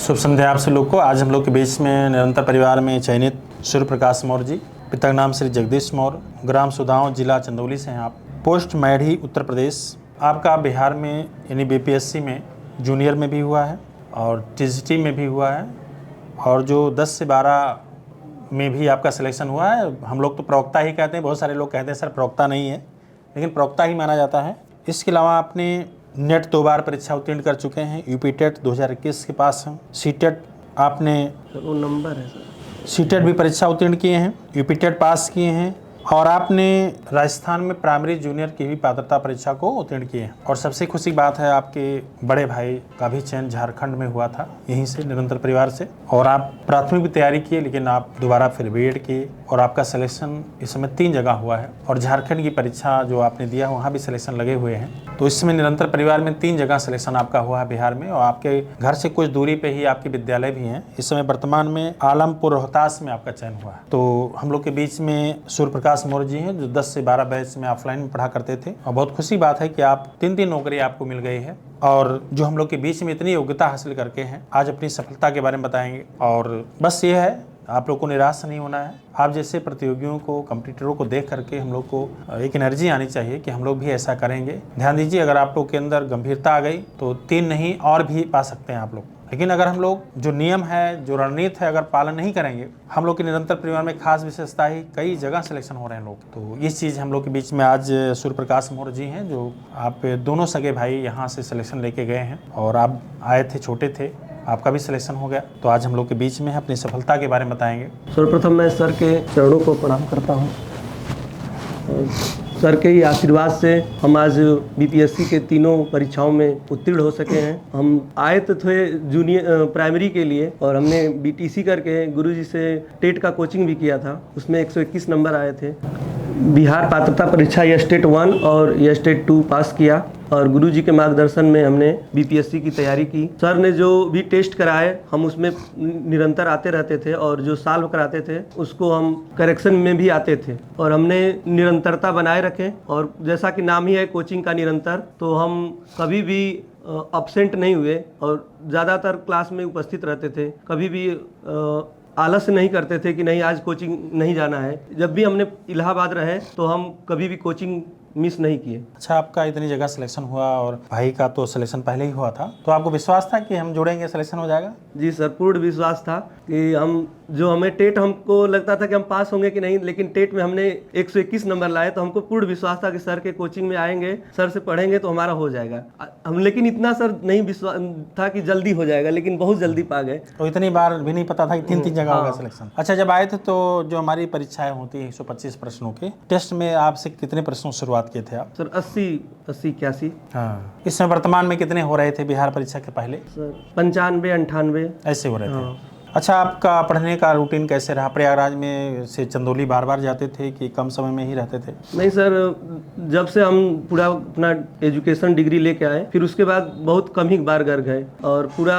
शुभ संध्या आप लोग को। आज हम लोग के बीच में निरंतर परिवार में चयनित सूर्य प्रकाश मौर्य जी, पिता का नाम श्री जगदीश मौर्य, ग्राम सुदांव, जिला चंदौली से हैं आप। पोस्ट मैढ़ी, उत्तर प्रदेश। आपका बिहार में यानी बीपीएससी में जूनियर में भी हुआ है और टीजीटी में भी हुआ है और जो 10 से 12 में भी आपका सिलेक्शन हुआ है। हम लोग तो प्रवक्ता ही कहते हैं, बहुत सारे लोग कहते हैं सर प्रवक्ता नहीं है, लेकिन प्रवक्ता ही माना जाता है। इसके अलावा आपने नेट 2 बार परीक्षा उत्तीर्ण कर चुके हैं। यूपी टेट 2021 के पास हैं। सीटेट आपने वो नंबर है सर। सीटेट भी परीक्षा उत्तीर्ण किए हैं, यूपी टेट पास किए हैं और आपने राजस्थान में प्राइमरी जूनियर की भी पात्रता परीक्षा को उत्तीर्ण किए हैं। और सबसे खुशी की बात है आपके बड़े भाई का भी चयन झारखंड में हुआ था, यहीं से निरंतर परिवार से, और आप प्राथमिक भी तैयारी किए लेकिन आप दोबारा फिर बीएड किए और आपका सिलेक्शन इस समय 3 जगह हुआ है। और झारखंड की परीक्षा जो आपने दिया वहाँ भी सिलेक्शन लगे हुए हैं। तो इस समय निरंतर परिवार में 3 जगह सिलेक्शन आपका हुआ है बिहार में और आपके घर से कुछ दूरी पे ही आपके विद्यालय भी हैं। इस समय वर्तमान में आलमपुर रोहतास में आपका चयन हुआ है। तो हम लोग के बीच में सूर्य प्रकाश मौर्य जी हैं जो 10 से 12 बैच में ऑफलाइन में पढ़ा करते थे और बहुत खुशी बात है कि आप 3 नौकरी आपको मिल गई है और जो हम लोग के बीच में इतनी योग्यता हासिल करके हैं, आज अपनी सफलता के बारे में बताएंगे। और बस ये है, आप लोग को निराश नहीं होना है। आप जैसे प्रतियोगियों को, कंपटीटरों को देख करके हम लोग को एक एनर्जी आनी चाहिए कि हम लोग भी ऐसा करेंगे। ध्यान दीजिए, अगर आप लोग के अंदर गंभीरता आ गई तो 3 नहीं और भी पा सकते हैं आप लोग। लेकिन अगर हम लोग जो नियम है, जो रणनीति है, अगर पालन नहीं करेंगे, हम लोग के निरंतर परिवार में खास विशेषता ही कई जगह सिलेक्शन हो रहे हैं लोग। तो इस चीज़ हम लोग के बीच में आज सूर्य प्रकाश मौर्य जी हैं जो आप दोनों सगे भाई यहाँ से सिलेक्शन लेके गए हैं और आप आए थे, छोटे थे, आपका भी सिलेक्शन हो गया। तो आज हम लोग के बीच में है, अपनी सफलता के बारे में बताएंगे। सर्वप्रथम मैं सर के चरणों को प्रणाम करता हूँ। सर के ही आशीर्वाद से हम आज बीपीएससी के 3 परीक्षाओं में उत्तीर्ण हो सके हैं। हम आए तो थे जूनियर प्राइमरी के लिए और हमने बीटीसी करके गुरुजी से टेट का कोचिंग भी किया था, उसमें 121 नंबर आए थे। बिहार पात्रता परीक्षा या स्टेट 1 और या स्टेट 2 पास किया और गुरुजी के मार्गदर्शन में हमने बीपीएससी की तैयारी की। सर ने जो भी टेस्ट कराए हम उसमें निरंतर आते रहते थे और जो सॉल्व कराते थे उसको हम करेक्शन में भी आते थे और हमने निरंतरता बनाए रखे। और जैसा कि नाम ही है कोचिंग का निरंतर, तो हम कभी भी अब्सेंट नहीं हुए और ज़्यादातर क्लास में उपस्थित रहते थे। कभी भी आलस्य नहीं करते थे कि नहीं आज कोचिंग नहीं जाना है। जब भी हमने इलाहाबाद रहे तो हम कभी भी कोचिंग मिस नहीं किए। अच्छा, आपका इतनी जगह सिलेक्शन हुआ और भाई का तो सिलेक्शन पहले ही हुआ था, तो आपको विश्वास था कि हम जुड़ेंगे, सिलेक्शन हो जाएगा? जी सर, पूर्ण विश्वास था कि हमें टेट हमको लगता था कि हम पास होंगे कि नहीं, लेकिन टेट में हमने 121 नंबर लाए तो हमको पूर्ण विश्वास था कि सर के कोचिंग में आएंगे, सर से पढ़ेंगे तो हमारा हो जाएगा। हम लेकिन इतना सर नहीं विश्वास था कि जल्दी हो जाएगा, लेकिन बहुत जल्दी पा गए। तो इतनी बार भी नहीं पता था कि 3 जगह होगा सिलेक्शन। अच्छा, जब आए थे तो जो हमारी परीक्षाएं होती है 125 प्रश्नों के टेस्ट में, आपसे कितने प्रश्नों शुरुआत किए थे आप? सर 80 81। हाँ, इस समय वर्तमान में कितने हो रहे थे बिहार परीक्षा के पहले? सर 95 98 ऐसे हो रहे थे। अच्छा, आपका पढ़ने का रूटीन कैसे रहा? प्रयागराज में से चंदौली बार बार जाते थे कि कम समय में ही रहते थे? नहीं सर, जब से हम पूरा अपना एजुकेशन डिग्री लेके आए फिर उसके बाद बहुत कम ही बार घर गए और पूरा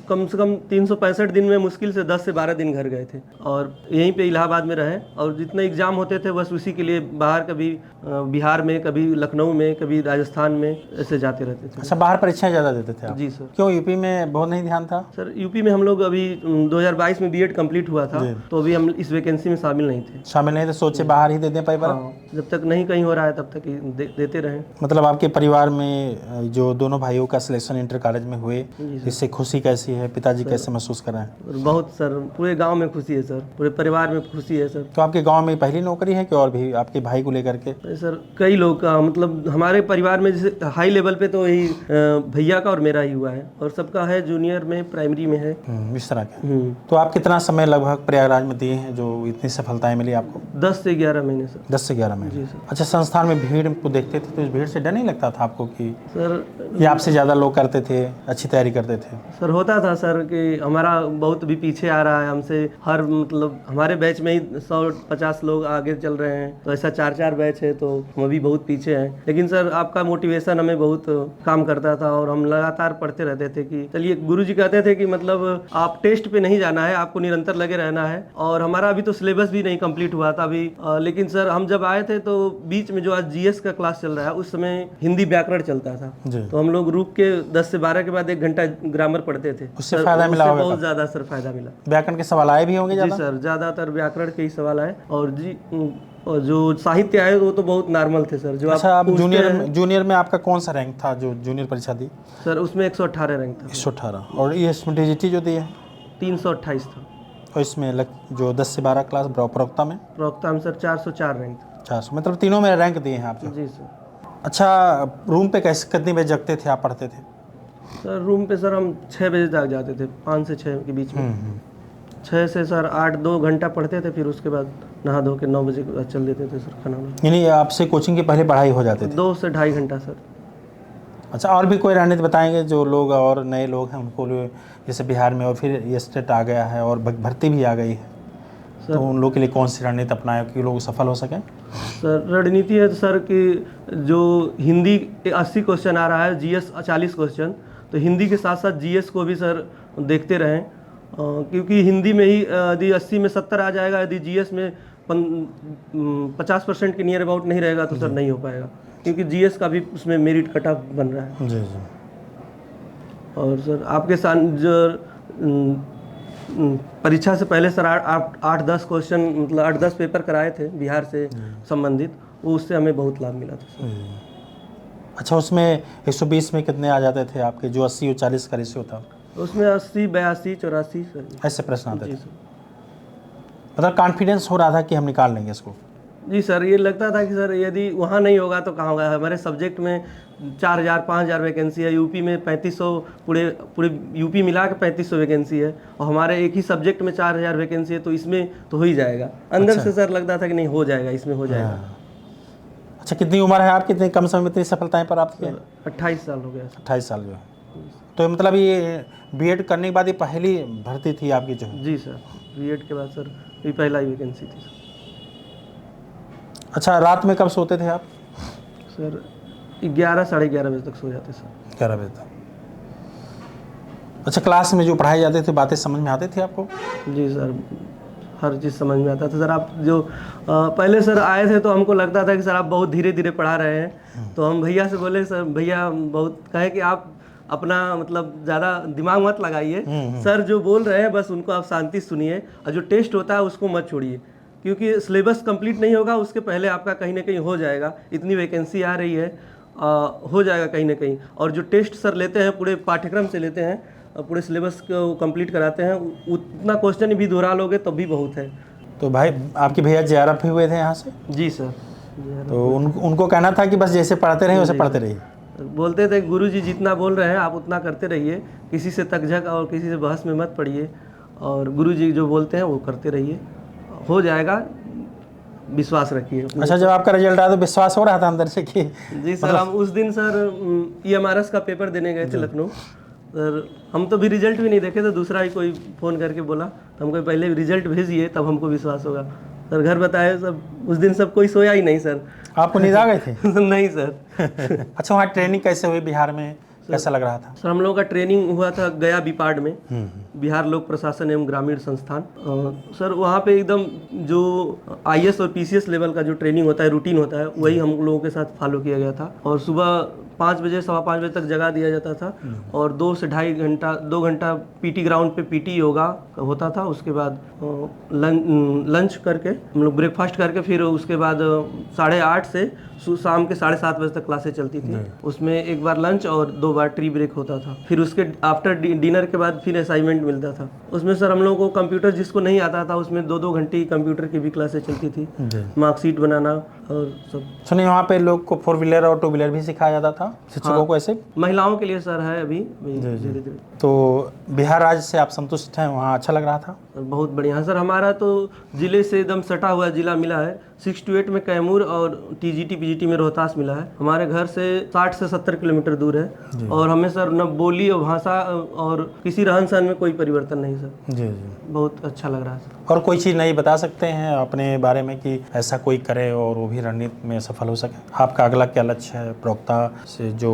कम से कम 365 दिन में मुश्किल से 10 से 12 दिन घर गए थे और यहीं पे इलाहाबाद में रहे। और जितने एग्ज़ाम होते थे बस उसी के लिए बाहर, कभी बिहार में, कभी लखनऊ में, कभी राजस्थान में, ऐसे जाते रहते थे। अच्छा, बाहर परीक्षाएं ज़्यादा देते थे आप? जी सर। क्यों, यूपी में बहुत नहीं ध्यान था? सर यूपी में हम लोग अभी 2022 में बीएड कंप्लीट हुआ था तो अभी हम इस वैकेंसी में शामिल नहीं थे। शामिल नहीं थे, सोचे बाहर ही दे दें पेपर? हाँ, जब तक नहीं कहीं हो रहा है तब तक देते रहे। मतलब आपके परिवार में जो दोनों भाइयों का सिलेक्शन इंटर कॉलेज में हुए, इससे खुशी कैसी है? पिताजी कैसे महसूस कर रहे हैं? बहुत सर, पूरे गांव में खुशी है सर, पूरे परिवार में खुशी है सर। तो आपके गांव में पहली नौकरी है कि और भी आपके भाई को लेकर के? सर कई लोग का, मतलब हमारे परिवार में जैसे हाई लेवल पे तो यही भैया का और मेरा ही हुआ है और सबका है जूनियर में, प्राइमरी में है, इस तरह के। तो आप कितना समय लगभग प्रयागराज में दिए हैं जो इतनी सफलताएं मिली आपको? 10 से 11 महीने सर। 10 से 11 महीने। जी सर। अच्छा, संस्थान में भीड़ को देखते थे तो इस भीड़ से डर नहीं लगता था आपको कि सर ये आपसे ज़्यादा लोग करते थे, अच्छी तैयारी करते थे? सर होता था सर कि हमारा बहुत भी पीछे आ रहा है हमसे, हर मतलब हमारे बैच में ही 150 लोग आगे चल रहे हैं, तो ऐसा 4 बैच है तो हम अभी बहुत पीछे हैं। लेकिन सर आपका मोटिवेशन हमें बहुत काम करता था और हम लगातार पढ़ते रहते थे कि चलिए, गुरुजी कहते थे कि मतलब आप टेस्ट पे नहीं जाना है, आपको निरंतर लगे रहना है। और हमारा अभी तो सिलेबस भी नहीं कंप्लीट हुआ था अभी, लेकिन सर हम जब आए थे तो बीच में जो आज जीएस का क्लास चल रहा है उस समय हिंदी व्याकरण चलता था, तो हम लोग रुक के 10 से 12 के बाद 1 घंटा ग्रामर पढ़ते थे उससे सर, फायदा मिला उससे होगा बहुत तब? ज़्यादा सर फायदा मिला। व्याकरण के सवाल आए भी होंगे जी ज़्यादा? सर, ज़्यादातर व्याकरण के ही सवाल आए और और जो साहित्य आए वो तो बहुत नॉर्मल थे सर, जो अच्छा, आप आप पूछते हैं। जूनियर में आपका कौन सा रैंक था जो जूनियर परीक्षा दी? सर उसमें 118 रैंक था, 118। और ये इसमें टीजीटी जो दी है 328 था। और इसमें जो 10 से 12 क्लास प्रवक्ता में प्रवक्ता में सर 404 रैंक था। 400, मतलब तीनों में रैंक दिए हैं आपको। जी सर। अच्छा, रूम पे कैसे कितने बजे जगते थे आप, पढ़ते थे? सर रूम पे सर हम 6 बजे तक जाते थे, 5 से 6 के बीच में। 6 से सर 8 2 घंटा पढ़ते थे, फिर उसके बाद नहा धो के 9 बजे के बाद चल देते थे सर खाना वाना। यानी आपसे कोचिंग के पहले पढ़ाई हो जाते थे? 2 से ढाई घंटा सर। अच्छा, और भी कोई रणनीति बताएंगे जो लोग और नए लोग हैं उनको जैसे बिहार में और फिर ये स्टेट आ गया है और भर्ती भी आ गई है, तो उन लोग के लिए कौन सी रणनीति अपनाए कि लोग सफल हो सकें? सर रणनीति है सर कि जो हिंदी 80 क्वेश्चन आ रहा है, जीएस 40 क्वेश्चन, तो हिंदी के साथ साथ जीएस को भी सर देखते रहें, क्योंकि हिंदी में ही यदि 80 में 70 आ जाएगा, यदि जीएस में 50% के नियर अबाउट नहीं रहेगा तो सर नहीं हो पाएगा, क्योंकि जीएस का भी उसमें मेरिट कट ऑफ बन रहा है। जी जी। और सर आपके साथ जो परीक्षा से पहले सर 8-10 क्वेश्चन, मतलब 8-10 पेपर कराए थे बिहार से संबंधित, वो उससे हमें बहुत लाभ मिला था सर। अच्छा, उसमें 120 में कितने आ जाते थे आपके, जो 80 और 40 का रेशियो था? उसमें 80, 82, 84 सर। ऐसे प्रश्न आते जी थे? सर। मतलब कॉन्फिडेंस हो रहा था कि हम निकाल लेंगे इसको? जी सर, ये लगता था कि सर यदि वहाँ नहीं होगा तो कहाँ होगा। हमारे सब्जेक्ट में 4000 5000 वैकेंसी है, यूपी में 3500, पूरे यूपी मिला के 3500 वैकेंसी है, और हमारे एक ही सब्जेक्ट में 4000 वैकेंसी है, तो इसमें तो हो ही जाएगा। अंदर से सर लगता था कि नहीं हो जाएगा, इसमें हो जाएगा। अच्छा, कितनी उम्र है आपकी, कितने कम समय में इतनी सफलताएं प्राप्त की? 28 साल हो गया सर। 28 साल जो है, तो मतलब ये बीएड करने के बाद ये पहली भर्ती थी आपकी जो है? जी सर, बीएड के बाद सर ये पहला ही वैकेंसी थी सर। अच्छा, रात में कब सोते थे आप? सर 11 साढ़े 11 बजे तक सो जाते सर। 11 बजे तक। अच्छा, क्लास में जो पढ़ाई जाती थी बातें समझ में आती थी आपको? जी सर, हर चीज़ समझ में आता था सर। आप जो पहले सर आए थे तो हमको लगता था कि सर आप बहुत धीरे धीरे पढ़ा रहे हैं, तो हम भैया से बोले सर, भैया बहुत कहे कि आप अपना मतलब ज़्यादा दिमाग मत लगाइए, सर जो बोल रहे हैं बस उनको आप शांति सुनिए, और जो टेस्ट होता है उसको मत छोड़िए, क्योंकि सिलेबस कंप्लीट नहीं होगा उसके पहले आपका कहीं ना कहीं हो जाएगा। इतनी वैकेंसी आ रही है, हो जाएगा कहीं ना कहीं। और जो टेस्ट सर लेते हैं पूरे पाठ्यक्रम से लेते हैं, पूरे सिलेबस को कंप्लीट कराते हैं, उतना क्वेश्चन भी दोहरा लोगे तब भी बहुत है। तो भाई आपके भैया जेआरएफ भी हुए थे यहाँ से? जी सर। तो उनको कहना था कि बस जैसे पढ़ते रहिए वैसे पढ़ते रहिए? बोलते थे गुरुजी जितना बोल रहे हैं आप उतना करते रहिए, किसी से तकझक और किसी से बहस में मत पड़िए, और गुरुजी जो बोलते हैं वो करते रहिए, हो जाएगा, विश्वास रखिए। अच्छा, जब आपका रिजल्ट आया तो विश्वास हो रहा था अंदर से कि? जी सर, हम उस दिन सर EMRS का पेपर देने गए थे लखनऊ सर, हम तो भी रिजल्ट भी नहीं देखे, तो दूसरा ही कोई फ़ोन करके बोला, तो हमको पहले रिजल्ट भेजिए तब हमको विश्वास होगा। सर घर बताए सब, उस दिन सब कोई सोया ही नहीं सर। आपको नींद आ गए थे? नहीं सर। अच्छा, वहाँ ट्रेनिंग कैसे हुई बिहार में, कैसा लग रहा था? सर हम लोगों का ट्रेनिंग हुआ था गया बीपाड में, बिहार लोक प्रशासन एवं ग्रामीण संस्थान। सर वहाँ पे एकदम जो IAS और PCS लेवल का जो ट्रेनिंग होता है, रूटीन होता है, वही हम लोगों के साथ फॉलो किया गया था। और सुबह 5 बजे 5:15 बजे तक जगा दिया जाता था, और 2 से ढाई घंटा 2 घंटा PT ग्राउंड पे PT योगा होता था। उसके बाद लंच करके हम लोग ब्रेकफास्ट करके, फिर उसके बाद 8:30 से शाम के 7:30 बजे तक क्लासेस चलती थी। उसमें एक बार लंच और 2 बार ट्री ब्रेक होता था। फिर उसके आफ्टर डिनर के बाद फिर असाइनमेंट मिलता था। उसमें सर हम लोगों को कंप्यूटर जिसको नहीं आता था उसमें 2-2 घंटे की कंप्यूटर की भी क्लासेस चलती थी, मार्कशीट बनाना और सब। सुनिए, वहाँ पे लोग को 4 व्हीलर और 2 व्हीलर भी सिखाया जाता था शिक्षकों को ऐसे? महिलाओं के लिए सर है अभी धीरे धीरे। तो बिहार राज्य से आप संतुष्ट हैं, वहाँ अच्छा लग रहा था? बहुत बढ़िया है सर, हमारा तो जिले से एकदम सटा हुआ जिला मिला है। 6 to 8 में कैमूर और TGT PGT में रोहतास मिला है। हमारे घर से 60 से 70 किलोमीटर दूर है, और हमें सर न बोली और भाषा और किसी रहन सहन में कोई परिवर्तन नहीं सर। जी, बहुत अच्छा लग रहा है सर। और कोई चीज़ नहीं बता सकते हैं अपने बारे में कि ऐसा कोई करे और वो भी रणनीति में सफल हो सके? आपका अगला क्या लक्ष्य है प्रवक्ता से, जो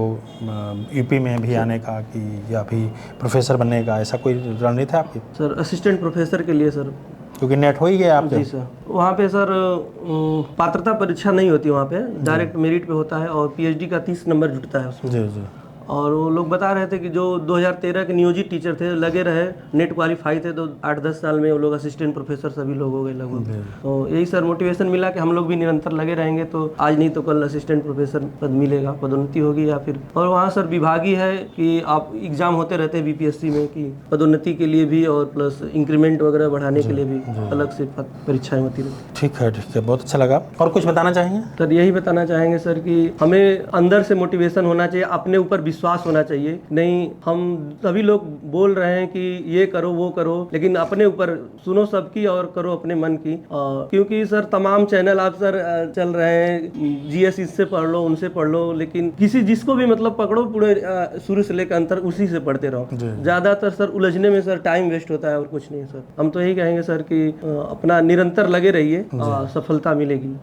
यूपी में भी आने का, कि या भी प्रोफेसर बनने का, ऐसा कोई रणनीति है आपकी? सर असिस्टेंट प्रोफेसर के लिए सर, क्योंकि नेट हो ही गया आप? जी सर, वहाँ पे सर पात्रता परीक्षा नहीं होती, वहाँ पे डायरेक्ट मेरिट पे होता है, और PhD का 30 नंबर जुटता है उसमें। जी जी। और वो लोग बता रहे थे कि जो 2013 के नियोजित टीचर थे लगे रहे, नेट क्वालिफाई थे, तो 8-10 साल में वो लोग असिस्टेंट प्रोफेसर सभी लोग हो गए लगभग। तो यही सर मोटिवेशन मिला कि हम लोग भी निरंतर लगे रहेंगे तो आज नहीं तो कल असिस्टेंट प्रोफेसर पद मिलेगा, पदोन्नति होगी या फिर। और वहाँ सर विभागीय है कि आप एग्जाम होते रहते हैं बीपीएससी में कि पदोन्नति के लिए भी और प्लस इंक्रीमेंट वगैरह बढ़ाने के लिए भी अलग से परीक्षाएं होती रहती। ठीक है, बहुत अच्छा लगा। और कुछ बताना चाहेंगे सर? यही बताना चाहेंगे सर कि हमें अंदर से मोटिवेशन होना चाहिए, अपने ऊपर विश्वास होना चाहिए। नहीं, हम सभी लोग बोल रहे हैं कि ये करो वो करो, लेकिन अपने ऊपर सुनो सबकी और करो अपने मन की। क्योंकि सर तमाम चैनल आप सर चल रहे हैं, जीएस इससे पढ़ लो उनसे पढ़ लो, लेकिन किसी जिसको भी मतलब पकड़ो पूरे शुरू से लेकर अंतर उसी से पढ़ते रहो। ज्यादातर सर उलझने में सर टाइम वेस्ट होता है और कुछ नहीं सर। हम तो यही कहेंगे सर कि अपना निरंतर लगे रहिए, सफलता मिलेगी।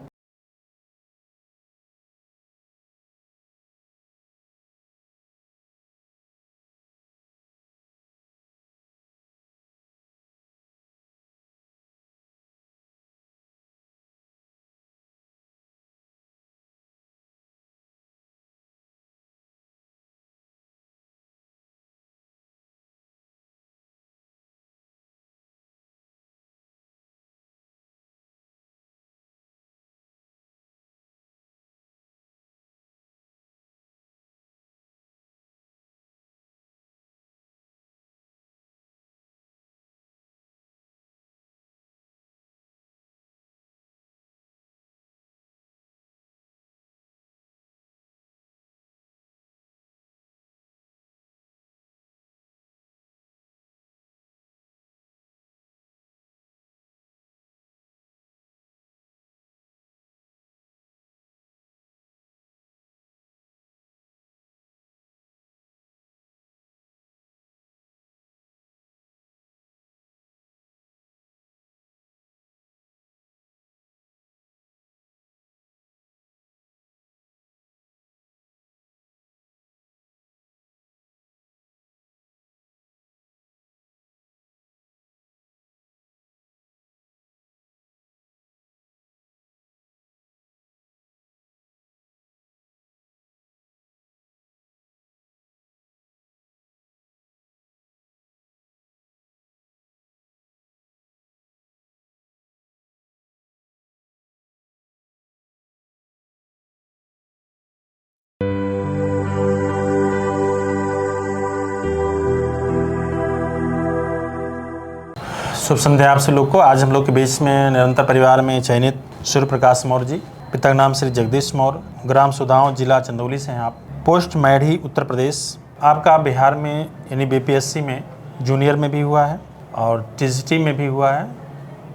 शुभ संध्या आप लोग को। आज हम लोग के बीच में निरंतर परिवार में चयनित सूर्य प्रकाश मौर्य जी, पिता का नाम श्री जगदीश मौर्य, ग्राम सुदांव, जिला चंदौली से हैं आप। पोस्ट मैढ़ी उत्तर प्रदेश। आपका बिहार में यानी बीपीएससी में जूनियर में भी हुआ है और टीजीटी में भी हुआ है,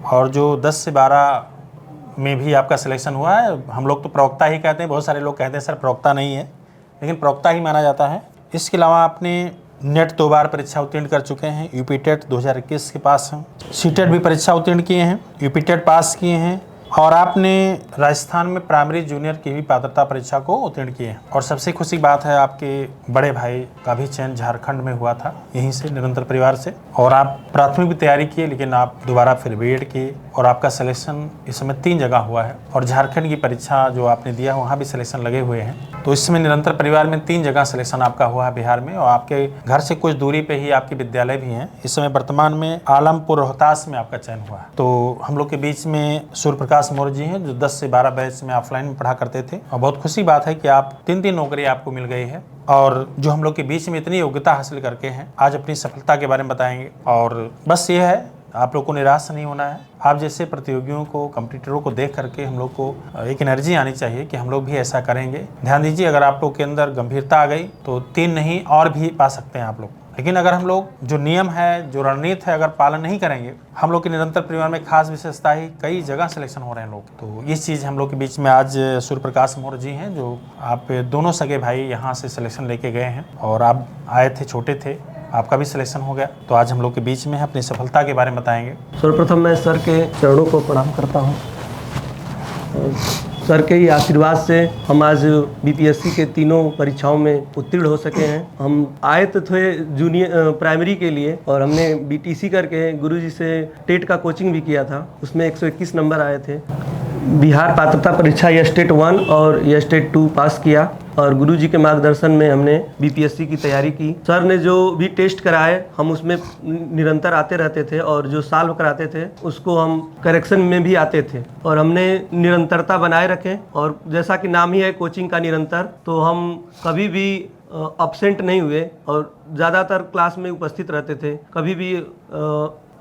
और जो 10 से 12 में भी आपका सिलेक्शन हुआ है। हम लोग तो प्रवक्ता ही कहते हैं, बहुत सारे लोग कहते हैं सर प्रवक्ता नहीं है, लेकिन प्रवक्ता ही माना जाता है। इसके अलावा आपने नेट 2 बार परीक्षा उत्तीर्ण कर चुके हैं, यूपी टेट 2021 के पास हैं, सीटेट भी परीक्षा उत्तीर्ण किए हैं, यूपी टेट पास किए हैं, और आपने राजस्थान में प्राइमरी जूनियर की भी पात्रता परीक्षा को उत्तीर्ण किए हैं। और सबसे खुशी की बात है आपके बड़े भाई का भी चयन झारखंड में हुआ था, यहीं से निरंतर परिवार से, और आप प्राथमिक भी तैयारी किए, लेकिन आप दोबारा फिर बीएड किए और आपका सिलेक्शन इस समय 3 जगह हुआ है। और झारखंड की परीक्षा जो आपने दिया वहाँ भी सिलेक्शन लगे हुए हैं। तो इस समय निरंतर परिवार में 3 जगह सिलेक्शन आपका हुआ है बिहार में, और आपके घर से कुछ दूरी पे ही आपके विद्यालय भी हैं। इस समय वर्तमान में आलमपुर रोहतास में आपका चयन हुआ है। तो हम लोग के बीच में सूर्य प्रकाश मौर्य जी हैं, जो 10 से 12 बैच में ऑफलाइन में पढ़ा करते थे, और बहुत खुशी बात है कि आप 3 नौकरी आपको मिल गई है, और जो हम लोग के बीच में इतनी योग्यता हासिल करके हैं, आज अपनी सफलता के बारे में बताएंगे। और बस ये है, आप लोग को निराश नहीं होना है। आप जैसे प्रतियोगियों को, कंपटीटरों को देख करके हम लोग को एक एनर्जी आनी चाहिए कि हम लोग भी ऐसा करेंगे। ध्यान दीजिए, अगर आप लोग के अंदर गंभीरता आ गई तो 3 नहीं और भी पा सकते हैं आप लोग। लेकिन अगर हम लोग जो नियम है, जो रणनीति है, अगर पालन नहीं करेंगे, हम लोग के निरंतर परिवार में खास विशेषता ही कई जगह सिलेक्शन हो रहे हैं लोग। तो इस चीज़ हम लोग के बीच में आज सूर्य प्रकाश मौर्य जी हैं, जो आप दोनों सगे भाई यहाँ से सिलेक्शन लेके गए हैं, और आप आए थे, छोटे थे, आपका भी सिलेक्शन हो गया। तो आज हम लोग के बीच में अपनी सफलता के बारे में बताएंगे। सर्वप्रथम मैं सर के चरणों को प्रणाम करता हूँ। सर के ही आशीर्वाद से हम आज बीपीएससी के 3 परीक्षाओं में उत्तीर्ण हो सके हैं। हम आए तो थे जूनियर प्राइमरी के लिए, और हमने बीटीसी करके गुरुजी से टेट का कोचिंग भी किया था, उसमें 121 नंबर आए थे। बिहार पात्रता परीक्षा यह स्टेट 1 और यह स्टेट 2 पास किया और गुरुजी के मार्गदर्शन में हमने बीपीएससी की तैयारी की। सर ने जो भी टेस्ट कराए हम उसमें निरंतर आते रहते थे और जो सॉल्व कराते थे उसको हम करेक्शन में भी आते थे और हमने निरंतरता बनाए रखे। और जैसा कि नाम ही है कोचिंग का निरंतर, तो हम कभी भी अब्सेंट नहीं हुए और ज़्यादातर क्लास में उपस्थित रहते थे। कभी भी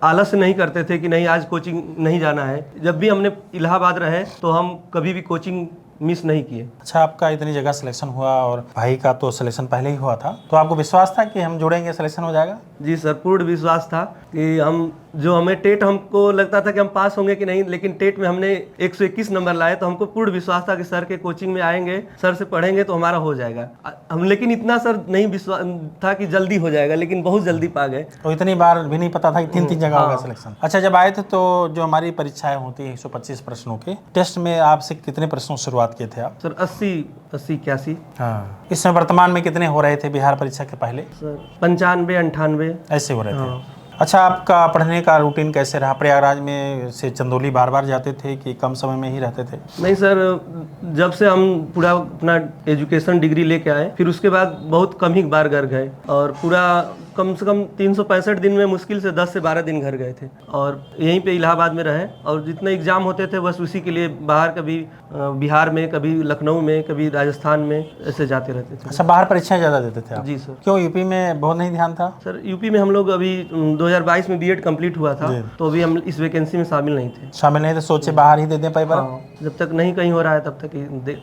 आलस नहीं करते थे कि नहीं आज कोचिंग नहीं जाना है। जब भी हमने इलाहाबाद रहे तो हम कभी भी कोचिंग मिस नहीं किए। अच्छा, आपका इतनी जगह सिलेक्शन हुआ और भाई का तो सिलेक्शन पहले ही हुआ था, तो आपको विश्वास था कि हम जुड़ेंगे सिलेक्शन हो जाएगा? जी सर, पूर्ण विश्वास था कि हमें टेट हमको लगता था कि हम पास होंगे कि नहीं, लेकिन टेट में हमने 121 नंबर लाए तो हमको पूर्ण विश्वास था कि सर के कोचिंग में आएंगे, सर से पढ़ेंगे तो हमारा हो जाएगा। हम लेकिन इतना सर नहीं विश्वास था कि जल्दी हो जाएगा, लेकिन बहुत जल्दी पा गए। तो इतनी बार भी नहीं पता था कि 3 जगह होगा सिलेक्शन। अच्छा, जब आए थे तो जो हमारी परीक्षाएं होती है 125 प्रश्नों के टेस्ट में आपसे कितने प्रश्नों शुरुआत किए थे आप? सर 80 81। हाँ, इसमें वर्तमान में कितने हो रहे थे बिहार परीक्षा के पहले? सर 95 98 ऐसे हो रहे थे। अच्छा, आपका पढ़ने का रूटीन कैसे रहा? प्रयागराज में से चंदौली बार बार जाते थे कि कम समय में ही रहते थे? नहीं सर, जब से हम पूरा अपना एजुकेशन डिग्री लेके आए फिर उसके बाद बहुत कम ही बार घर गए और पूरा कम से कम 365 दिन में मुश्किल से 10 से 12 दिन घर गए थे और यहीं पे इलाहाबाद में रहे। और जितने एग्ज़ाम होते थे बस उसी के लिए बाहर, कभी बिहार में, कभी लखनऊ में, कभी राजस्थान में, ऐसे जाते रहते थे। अच्छा, बाहर परीक्षाएं ज़्यादा देते थे आप? जी सर। क्यों, यूपी में बहुत नहीं ध्यान था? सर यूपी में हम लोग अभी 2022 में बीएड कंप्लीट हुआ था तो अभी हम इस वैकेंसी में शामिल नहीं थे। शामिल नहीं थे, सोचे बाहर ही दे दें पेपर? हाँ, जब तक नहीं कहीं हो रहा है तब तक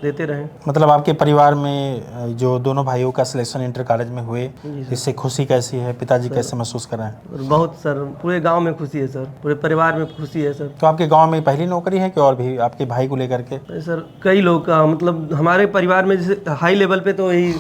देते रहे। मतलब आपके परिवार में जो दोनों भाइयों का सिलेक्शन इंटर कॉलेज में हुए, इससे खुशी कैसी है? पिताजी कैसे महसूस कर रहे हैं? बहुत सर, पूरे गांव में खुशी है सर, पूरे परिवार में खुशी है सर। तो आपके गांव में पहली नौकरी है कि और भी आपके भाई को लेकर के? सर कई लोग का, मतलब हमारे परिवार में जैसे हाई लेवल पे तो यही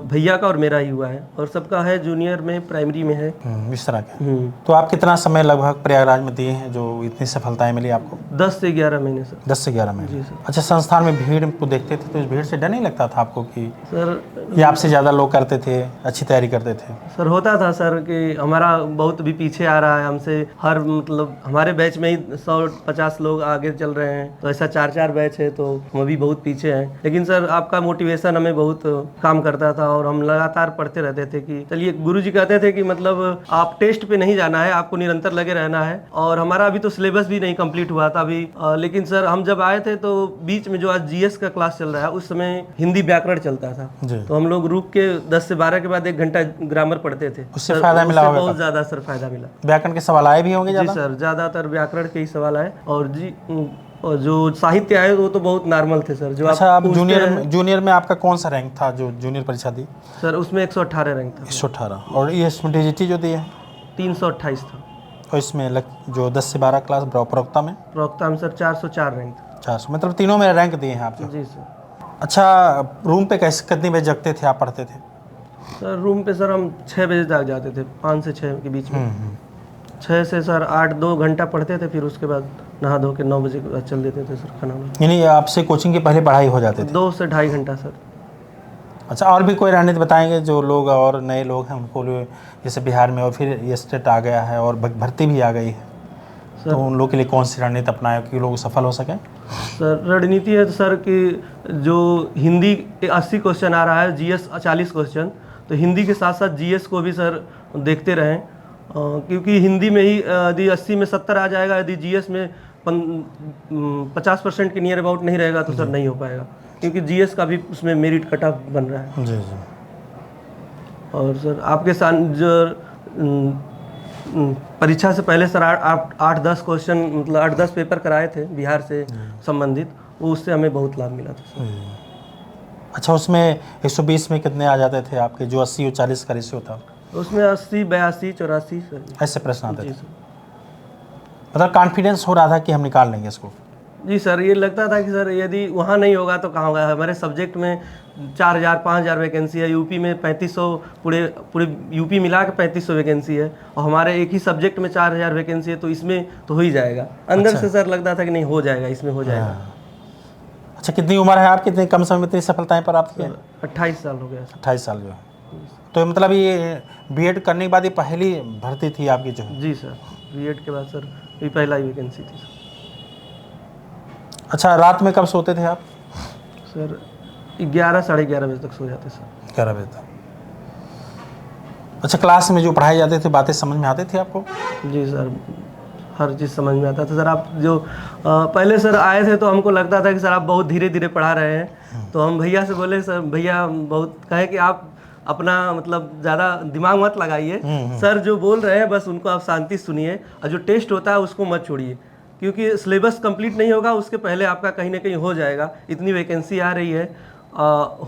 भैया का और मेरा ही हुआ है और सबका है, जूनियर में, प्राइमरी में है, इस तरह के। तो आप कितना समय लगभग प्रयागराज में दिए हैं जो इतनी सफलताएं मिली आपको? 10 से 11 महीने सर। 10 से 11 महीने। जी सर। अच्छा, संस्थान में भीड़ को देखते थे तो इस भीड़ से डर नहीं लगता था आपको कि सर आपसे ज़्यादा लोग करते थे, अच्छी तैयारी करते थे? सर होता था सर कि हमारा बहुत भी पीछे आ रहा है हमसे, हर मतलब हमारे बैच में ही 150 लोग आगे चल रहे हैं, तो ऐसा 4 बैच है तो हम अभी बहुत पीछे हैं। लेकिन सर आपका मोटिवेशन हमें बहुत काम करता था और हम लगातार पढ़ते रहते थे कि चलिए, गुरुजी कहते थे कि मतलब आप टेस्ट पे नहीं जाना है, आपको निरंतर लगे रहना है। और हमारा अभी तो सिलेबस भी नहीं कंप्लीट हुआ था अभी, लेकिन सर हम जब आए थे तो बीच में जो आज जीएस का क्लास चल रहा है उस समय हिंदी व्याकरण चलता था, तो हम लोग रुक के 10 से 12 के बाद 1 घंटा ग्रामर पढ़ते थे। उससे फायदा मिला होगा? बहुत ज्यादा सर फायदा मिला। व्याकरण के सवाल आए भी होंगे? जी सर, ज्यादातर व्याकरण के ही सवाल आए और जो साहित्य आए वो तो बहुत नॉर्मल थे सर। जो अच्छा, आप जूनियर में आपका कौन सा रैंक था जो जूनियर परीक्षा दी? सर उसमें 118 रैंक था। 118। और ये इसमें डीजीटी जो दी है? 328 था। और इसमें जो 10 से 12 क्लास प्रवक्ता में? प्रवक्ता में सर 404 रैंक था। 400, मतलब तीनों में रैंक दिए हैं आपको? जी सर। अच्छा, रूम पे कैसे, कितने बजे जगते थे आप, पढ़ते थे? सर रूम पे सर हम 6 बजे तक जाते थे, 5 से 6 के बीच में। 6 से सर 2 घंटा पढ़ते थे, फिर उसके बाद नहा धो के 9 बजे के बाद चल देते थे सर खाना। यानी आपसे कोचिंग के पहले पढ़ाई हो जाती थी? 2 से 2.5 घंटा सर। अच्छा, और भी कोई रणनीति बताएंगे जो लोग और नए लोग हैं उनको, जैसे बिहार में और फिर ये स्टेट आ गया है और भर्ती भी आ गई है, तो उन लोग के लिए कौन सी रणनीति अपनाए कि लोग सफल हो सकें? सर रणनीति है तो सर कि जो हिंदी 80 क्वेश्चन आ रहा है, जीएस 40 क्वेश्चन, तो हिंदी के साथ साथ जीएस को भी सर देखते रहें, क्योंकि हिंदी में ही यदि 80 में 70 आ जाएगा, यदि जीएस में 50% के नियर अबाउट नहीं रहेगा तो सर नहीं हो पाएगा, क्योंकि जीएस का भी उसमें मेरिट कट ऑफ बन रहा है। जी जी। और सर आपके साथ जो परीक्षा से पहले सर 8-10 क्वेश्चन, मतलब 8-10 पेपर कराए थे बिहार से संबंधित, वो उससे हमें बहुत लाभ मिला था सर। अच्छा, उसमें 120 में कितने आ जाते थे आपके, जो 80 और 40 का रेशियो था? उसमें 80, 82, 84 सर ऐसे प्रश्न आते थे? सर। मतलब कॉन्फिडेंस हो रहा था कि हम निकाल लेंगे इसको? जी सर, ये लगता था कि सर यदि वहाँ नहीं होगा तो कहाँ होगा। हमारे सब्जेक्ट में 4000 5000 वैकेंसी है, यूपी में 3500, पूरे यूपी मिला के 3500 वैकेंसी है, और हमारे एक ही सब्जेक्ट में 4000 वैकेंसी है, तो इसमें तो हो ही जाएगा। अंदर से सर लगता था कि नहीं हो जाएगा, इसमें हो जाएगा। अच्छा, कितनी उम्र है आपकी, कितने कम समय में इतनी सफलताएं प्राप्त की? 28 साल हो गया सर। 28 साल जो है, तो मतलब ये बीएड करने के बाद ये पहली भर्ती थी आपकी जो? जी सर, बीएड के बाद सर ये पहला ही वैकेंसी थी। अच्छा, रात में कब सोते थे आप? सर 11 साढ़े 11 बजे तक सो जाते सर। 11 बजे तक। अच्छा, क्लास में जो पढ़ाए जाते थे बातें समझ में आते थे आपको? जी सर, हर चीज़ समझ में आता था सर। आप जो पहले सर आए थे तो हमको लगता था कि सर आप बहुत धीरे धीरे पढ़ा रहे हैं, तो हम भैया से बोले सर भैया बहुत कहे कि आप अपना मतलब ज़्यादा दिमाग मत लगाइए, सर जो बोल रहे हैं बस उनको आप शांति सुनिए, और जो टेस्ट होता है उसको मत छोड़िए, क्योंकि सिलेबस कंप्लीट नहीं होगा उसके पहले आपका कहीं ना कहीं हो जाएगा, इतनी वैकेंसी आ रही है,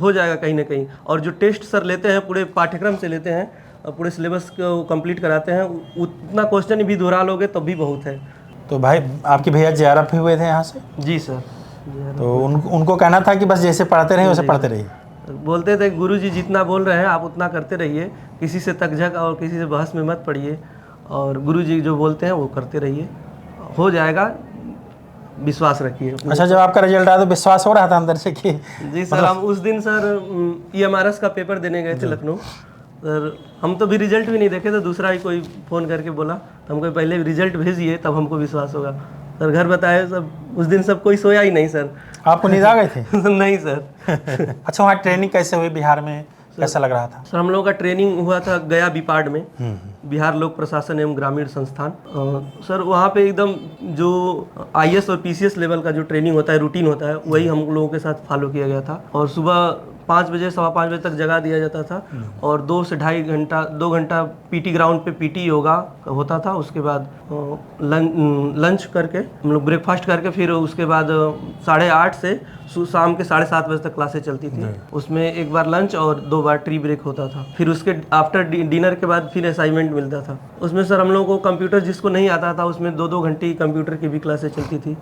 हो जाएगा कहीं ना कहीं। और जो टेस्ट सर लेते हैं पूरे पाठ्यक्रम से लेते हैं, पूरे सिलेबस को कंप्लीट कराते हैं, उतना क्वेश्चन भी दोहरा लोगे तब भी बहुत है। तो भाई आपके भैया JRF भी हुए थे यहाँ से? जी सर। तो उनको कहना था कि बस जैसे पढ़ते रहे वैसे पढ़ते रहिए। बोलते थे गुरुजी जितना बोल रहे हैं आप उतना करते रहिए, किसी से तकझक और किसी से बहस में मत पड़िए, और गुरुजी जो बोलते हैं वो करते रहिए, हो जाएगा, विश्वास रखिए। अच्छा, जब आपका रिजल्ट आया तो विश्वास हो रहा था अंदर से कि? जी सर, हम उस दिन सर EMRS का पेपर देने गए थे लखनऊ सर, हम तो भी रिजल्ट भी नहीं देखे, तो दूसरा ही कोई फ़ोन करके बोला, तो हमको पहले रिजल्ट भेजिए तब हमको विश्वास होगा सर। घर बताए सब, उस दिन सब कोई सोया ही नहीं सर। आपको नींद आ गए थे? नहीं सर। अच्छा, वहाँ ट्रेनिंग कैसे हुई बिहार में, कैसा लग रहा था? सर हम लोगों का ट्रेनिंग हुआ था गया बीपाड में, बिहार लोक प्रशासन एवं ग्रामीण संस्थान। सर वहाँ पे एकदम जो IS और PCS लेवल का जो ट्रेनिंग होता है, रूटीन होता है, वही हम लोगों के साथ फॉलो किया गया था। और सुबह 5 बजे 5:15 बजे तक जगा दिया जाता था, और 2 से ढाई घंटा 2 घंटा PT ग्राउंड पे PT योगा होता था। उसके बाद लंच करके हम लोग ब्रेकफास्ट करके फिर उसके बाद 8:30 से शाम के 7:30 बजे तक क्लासेस चलती थी। उसमें एक बार लंच और 2 बार ट्री ब्रेक होता था। फिर उसके आफ्टर डिनर के बाद फिर असाइनमेंट मिलता था। उसमें सर हम लोगों को कंप्यूटर जिसको नहीं आता था उसमें 2-2 घंटे की कंप्यूटर की भी क्लासेस चलती थी,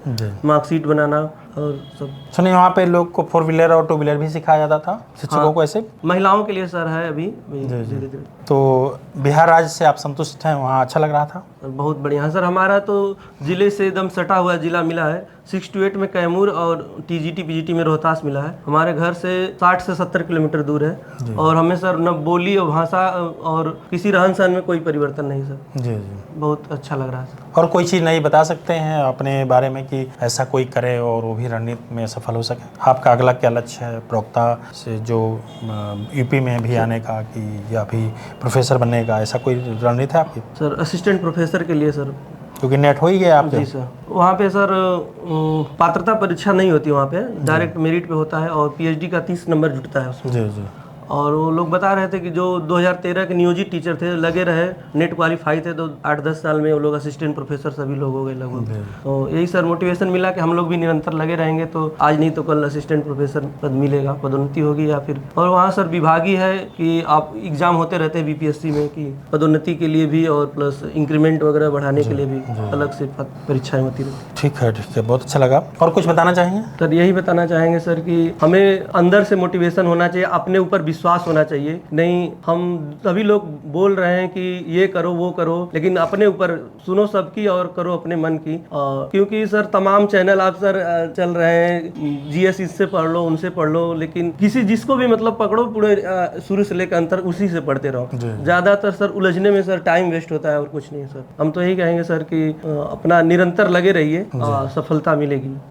मार्कशीट बनाना और सब। सुनिए, वहाँ पे लोग को 4 व्हीलर और 2 व्हीलर भी सिखाया जाता था शिक्षकों को ऐसे? महिलाओं के लिए सर है अभी धीरे धीरे। तो बिहार राज्य से आप संतुष्ट हैं? वहाँ अच्छा लग रहा था? बहुत बढ़िया है सर। हमारा तो जिले से एकदम सटा हुआ जिला मिला है। 6 to 8 में कैमूर और TGT PGT में रोहतास मिला है। हमारे घर से 60 से 70 किलोमीटर दूर है, और हमें सर न बोली और भाषा और किसी रहन सहन में कोई परिवर्तन नहीं सर। जी। बहुत अच्छा लग रहा है सर। और कोई चीज़ नहीं बता सकते हैं अपने बारे में कि ऐसा कोई करे और वो भी रणनीति में सफल हो सके? आपका अगला क्या लक्ष्य है प्रवक्ता से, जो UP में भी आने का, कि या भी प्रोफेसर बनने का, ऐसा कोई रणनीति है आपकी? सर असिस्टेंट प्रोफेसर के लिए सर, क्योंकि नेट हो ही गया आपके? जी सर। वहाँ पे सर पात्रता परीक्षा नहीं होती, वहाँ पे डायरेक्ट मेरिट पे होता है, और PhD का 30 नंबर जुटता है उसमें। जी। और वो लोग बता रहे थे कि जो 2013 के नियोजित टीचर थे, लगे रहे, नेट क्वालिफाई थे, तो 8-10 साल में वो लोग असिस्टेंट प्रोफेसर सभी लोग हो गए लगभग। तो यही सर मोटिवेशन मिला कि हम लोग भी निरंतर लगे रहेंगे, तो आज नहीं तो कल असिस्टेंट प्रोफेसर पद मिलेगा, पदोन्नति होगी या फिर। और वहाँ सर विभागीय है कि आप एग्जाम होते रहते हैं BPSC में, कि पदोन्नति के लिए भी और प्लस इंक्रीमेंट वगैरह बढ़ाने के लिए भी अलग से परीक्षाएं होती रहती। ठीक है, बहुत अच्छा लगा। और कुछ बताना चाहेंगे सर? यही बताना चाहेंगे सर कि हमें अंदर से मोटिवेशन होना चाहिए, अपने ऊपर विश्वास होना चाहिए। नहीं, हम सभी लोग बोल रहे हैं कि ये करो वो करो, लेकिन अपने ऊपर सुनो सबकी और करो अपने मन की। क्योंकि सर तमाम चैनल आप सर चल रहे हैं, GS इससे पढ़ लो उनसे पढ़ लो, लेकिन किसी जिसको भी मतलब पकड़ो पूरे शुरू से लेकर अंतर उसी से पढ़ते रहो। ज्यादातर सर उलझने में सर टाइम वेस्ट होता है और कुछ नहीं सर। हम तो यही कहेंगे सर कि अपना निरंतर लगे रहिए, सफलता मिलेगी।